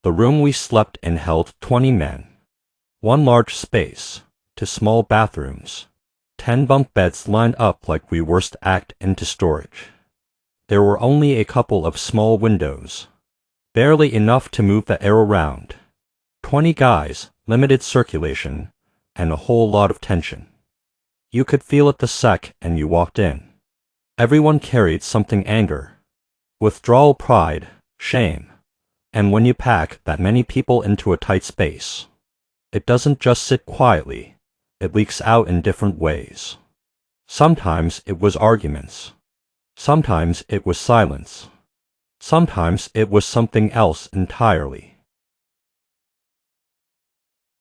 The room we slept in held 20 men. One large space, 2 small bathrooms, 10 bunk beds lined up like we were stacked into storage. There were only a couple of small windows, barely enough to move the air around. 20 guys, limited circulation, and a whole lot of tension. You could feel it the second you walked in. Everyone carried something: anger, withdrawal, pride, shame. And when you pack that many people into a tight space, it doesn't just sit quietly, it leaks out in different ways. Sometimes it was arguments. Sometimes it was silence. Sometimes it was something else entirely.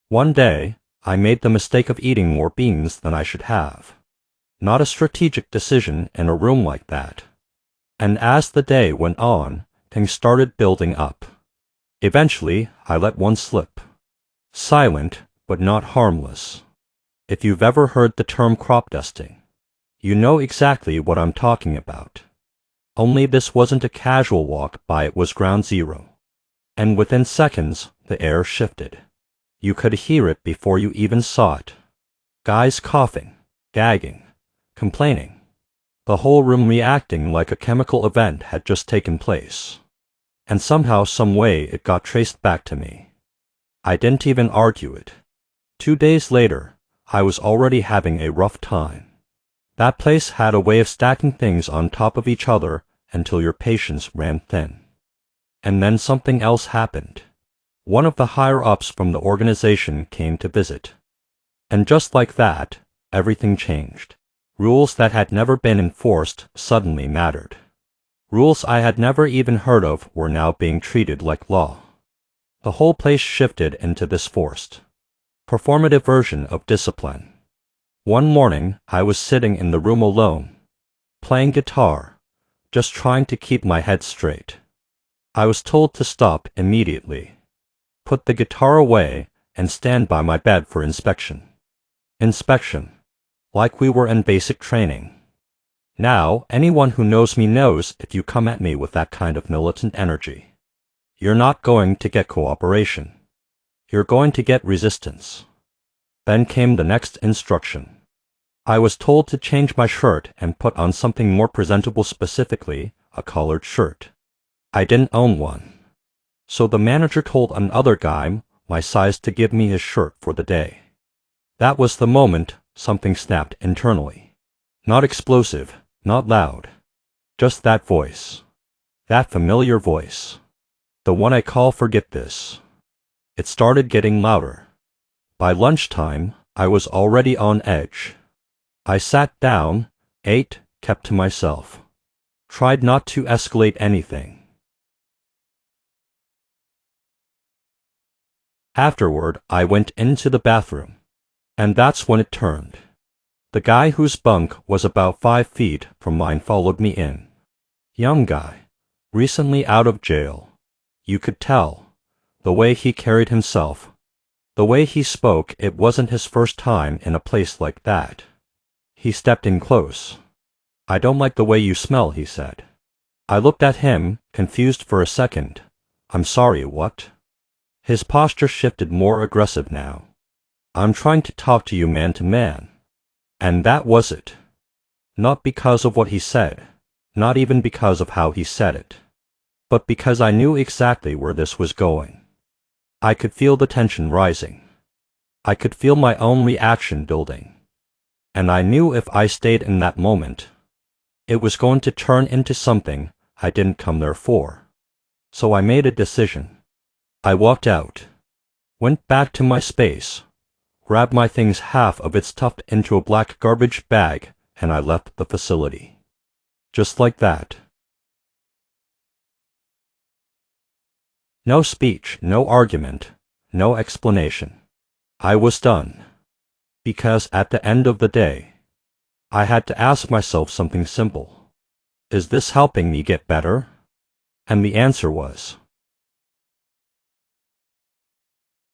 One day, I made the mistake of eating more beans than I should have. Not a strategic decision in a room like that. And as the day went on, things started building up. Eventually, I let one slip. Silent, but not harmless. If you've ever heard the term crop dusting, you know exactly what I'm talking about. Only this wasn't a casual walk by, it was ground zero. And within seconds, the air shifted. You could hear it before you even saw it. Guys coughing, gagging, complaining. The whole room reacting like a chemical event had just taken place. And somehow, some way, it got traced back to me. I didn't even argue it. 2 days later, I was already having a rough time. That place had a way of stacking things on top of each other until your patience ran thin. And then something else happened. One of the higher-ups from the organization came to visit. And just like that, everything changed. Rules that had never been enforced suddenly mattered. Rules I had never even heard of were now being treated like law. The whole place shifted into this forced, performative version of discipline. One morning, I was sitting in the room alone, playing guitar, just trying to keep my head straight. I was told to stop immediately, put the guitar away, and stand by my bed for inspection. Inspection, like we were in basic training. Now, anyone who knows me knows if you come at me with that kind of militant energy, you're not going to get cooperation. You're going to get resistance. Then came the next instruction. I was told to change my shirt and put on something more presentable, specifically a collared shirt. I didn't own one. So the manager told another guy my size to give me his shirt for the day. That was the moment something snapped internally. Not explosive, not loud. Just that voice. That familiar voice. The one I call forget this. It started getting louder. By lunchtime, I was already on edge. I sat down, ate, kept to myself. Tried not to escalate anything. Afterward, I went into the bathroom. And that's when it turned. The guy whose bunk was about 5 feet from mine followed me in. Young guy, recently out of jail. You could tell. The way he carried himself. The way he spoke, it wasn't his first time in a place like that. He stepped in close. "I don't like the way you smell," he said. I looked at him, confused for a second. "I'm sorry, what?" His posture shifted, more aggressive now. "I'm trying to talk to you man to man." And that was it. Not because of what he said, not even because of how he said it, but because I knew exactly where this was going. I could feel the tension rising. I could feel my own reaction building. And I knew if I stayed in that moment, it was going to turn into something I didn't come there for. So I made a decision. I walked out, went back to my space, grabbed my things, half of it stuffed into a black garbage bag, and I left the facility. Just like that. No speech, no argument, no explanation. I was done. Because at the end of the day, I had to ask myself something simple. Is this helping me get better? And the answer was